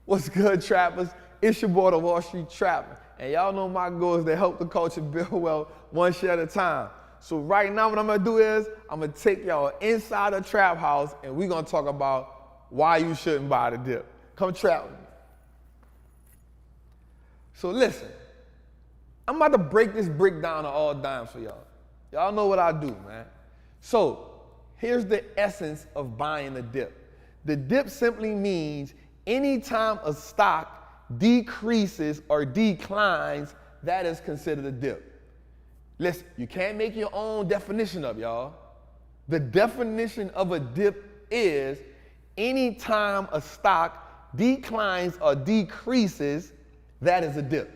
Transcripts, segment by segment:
What's good, trappers? It's your boy, the Wall Street Trapper. And y'all know my goal is to help the culture build wealth one share at a time. So right now what I'm gonna do is, I'm gonna take y'all inside the trap house and we're gonna talk about why you shouldn't buy the dip. Come trap with me. So listen, I'm about to break this brick down to all dimes for y'all. Y'all know what I do, man. So here's the essence of buying a dip. The dip simply means anytime a stock decreases or declines, that is considered a dip. Listen, you can't make your own definition up, y'all. The definition of a dip is anytime a stock declines or decreases, that is a dip.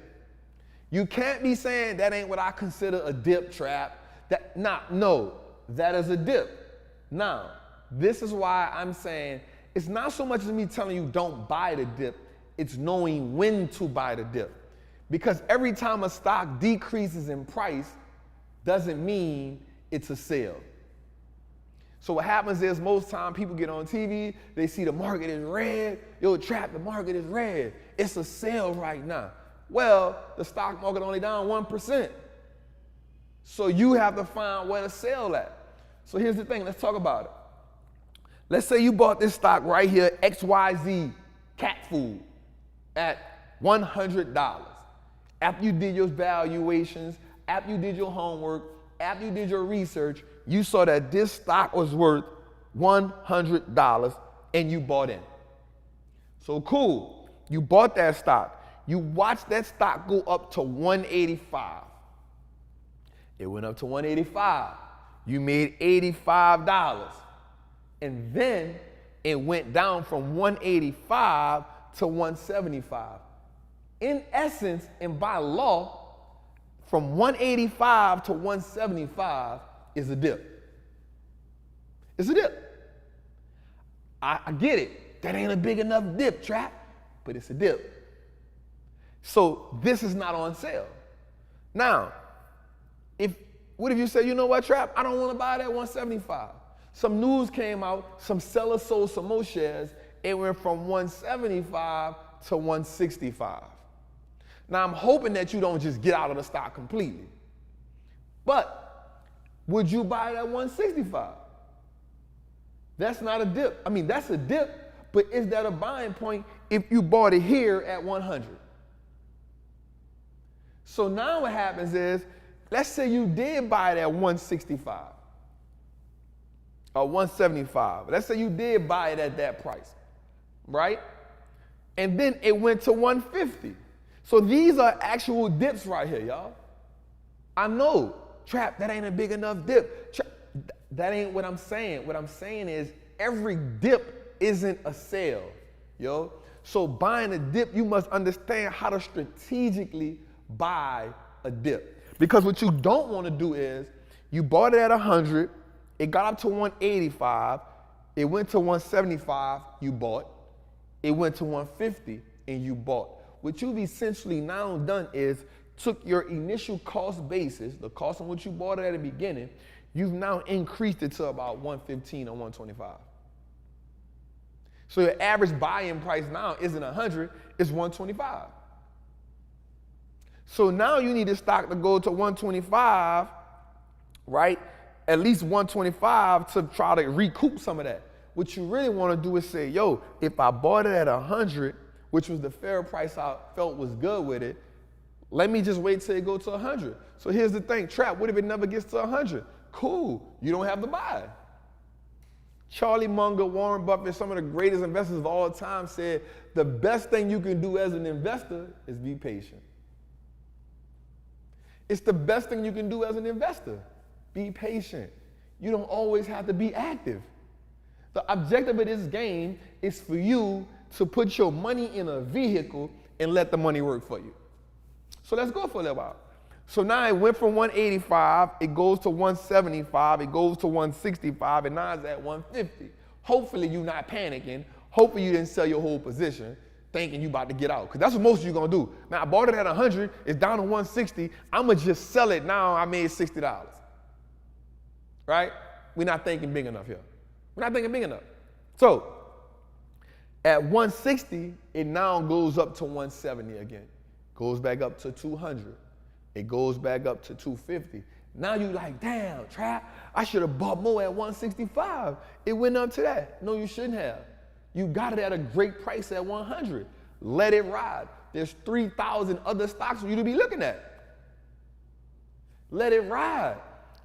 You can't be saying that ain't what I consider a dip, trap. No, that is a dip. Now, this is why I'm saying it's not so much as me telling you don't buy the dip, it's knowing when to buy the dip. Because every time a stock decreases in price doesn't mean it's a sale. So what happens is most time people get on TV, they see the market is red. Yo, trap, the market is red. It's a sale right now. Well, the stock market only down 1%. So you have to find where to sell at. So here's the thing, let's talk about it. Let's say you bought this stock right here, XYZ cat food, at $100. After you did your valuations, after you did your homework, after you did your research, you saw that this stock was worth $100 and you bought in. So cool, you bought that stock. You watched that stock go up to 185. It went up to 185. You made $85. And then it went down from 185 to 175. In essence, and by law, from 185 to 175 is a dip. It's a dip. I get it. That ain't a big enough dip, trap, but it's a dip. So this is not on sale. Now, what if you say, you know what, trap, I don't want to buy that 175. Some news came out, some sellers sold some more shares, it went from 175 to 165. Now I'm hoping that you don't just get out of the stock completely. But would you buy that 165? That's not a dip. I mean, that's a dip, but is that a buying point if you bought it here at 100? So now what happens is, let's say you did buy it at 165 or 175. Let's say you did buy it at that price, right? And then it went to 150. So these are actual dips right here, y'all. I know, trap, that ain't a big enough dip. That ain't what I'm saying. What I'm saying is every dip isn't a sale, yo. So buying a dip, you must understand how to strategically buy a dip. Because what you don't want to do is, you bought it at 100, it got up to 185, it went to 175, you bought, it went to 150, and you bought. What you've essentially now done is took your initial cost basis, the cost on which you bought it at the beginning, you've now increased it to about 115 or 125. So your average buy-in price now isn't 100, it's 125. So now you need the stock to go to 125, right? At least 125 to try to recoup some of that. What you really want to do is say, yo, if I bought it at 100, which was the fair price I felt was good with it, let me just wait till it go to 100. So here's the thing, trap, what if it never gets to 100? Cool, you don't have to buy it. Charlie Munger, Warren Buffett, some of the greatest investors of all time said, the best thing you can do as an investor is be patient. It's the best thing you can do as an investor. Be patient. You don't always have to be active. The objective of this game is for you to put your money in a vehicle and let the money work for you. So let's go for a little while. So now it went from 185, it goes to 175, it goes to 165, and now it's at 150. Hopefully you're not panicking. Hopefully you didn't sell your whole position thinking you about to get out. Because that's what most of you going to do. Now I bought it at 100, it's down to 160, I'm going to just sell it now, I made $60. Right? We're not thinking big enough here. We're not thinking big enough. So At 160, it now goes up to 170 again. Goes back up to 200. It goes back up to 250. Now you like, damn, Trap, I should have bought more at 165. It went up to that. No, you shouldn't have. You got it at a great price at 100. Let it ride. There's 3,000 other stocks for you to be looking at. Let it ride.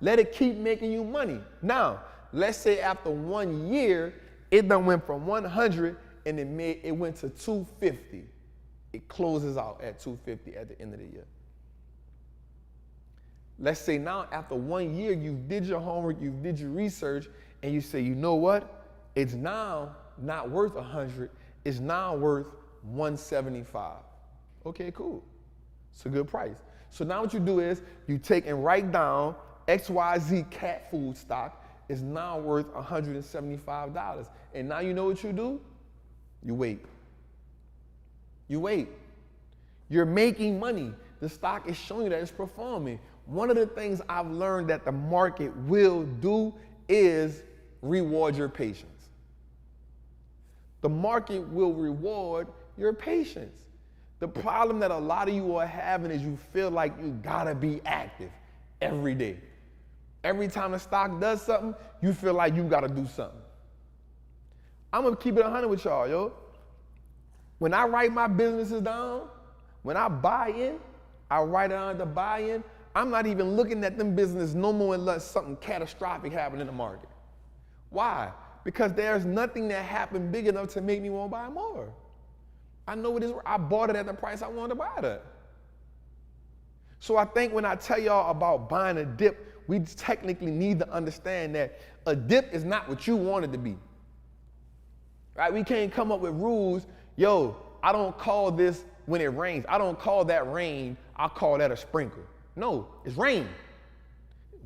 Let it keep making you money. Now, let's say after 1 year, it done went from 100 and it went to 250. It closes out at 250 at the end of the year. Let's say now after 1 year, you did your homework, you did your research, and you say, you know what? It's now not worth 100. It's now worth 175. Okay, cool. It's a good price. So now what you do is you take and write down XYZ cat food stock is now worth $175. And now you know what you do? You wait. You wait. You're making money. The stock is showing you that it's performing. One of the things I've learned that the market will do is reward your patience. The market will reward your patience. The problem that a lot of you are having is you feel like you gotta be active every day. Every time the stock does something, you feel like you gotta do something. I'm gonna keep it 100 with y'all, yo. When I write my businesses down, when I buy in, I write down the buy-in. I'm not even looking at them businesses no more unless something catastrophic happened in the market. Why? Because there's nothing that happened big enough to make me want to buy more. I know it is. I bought it at the price I wanted to buy it at. So I think when I tell y'all about buying a dip, we technically need to understand that a dip is not what you want it to be. Right? We can't come up with rules. Yo, I don't call this when it rains. I don't call that rain. I call that a sprinkle. No, it's rain.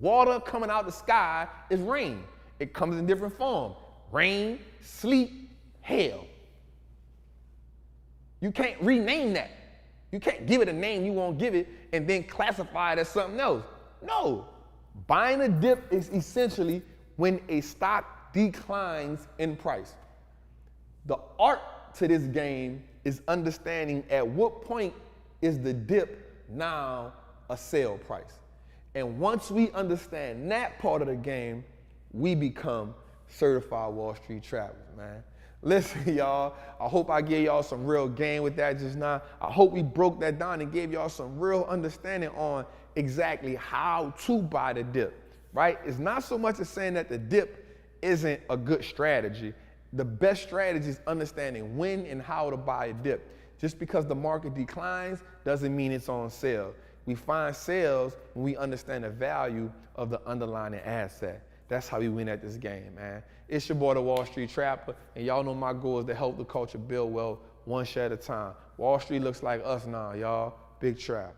Water coming out the sky is rain. It comes in different forms. Rain, sleet, hail. You can't rename that. You can't give it a name you won't give it and then classify it as something else. No. Buying a dip is essentially when a stock declines in price. The art to this game is understanding at what point is the dip now a sale price. And once we understand that part of the game, we become certified Wall Street travelers, man. Listen, y'all, I hope I gave y'all some real game with that just now. I hope we broke that down and gave y'all some real understanding on exactly how to buy the dip, right? It's not so much as saying that the dip isn't a good strategy. The best strategy is understanding when and how to buy a dip. Just because the market declines doesn't mean it's on sale. We find sales when we understand the value of the underlying asset. That's how we win at this game, man. It's your boy, the Wall Street Trapper, and y'all know my goal is to help the culture build wealth one share at a time. Wall Street looks like us now, y'all. Big trap.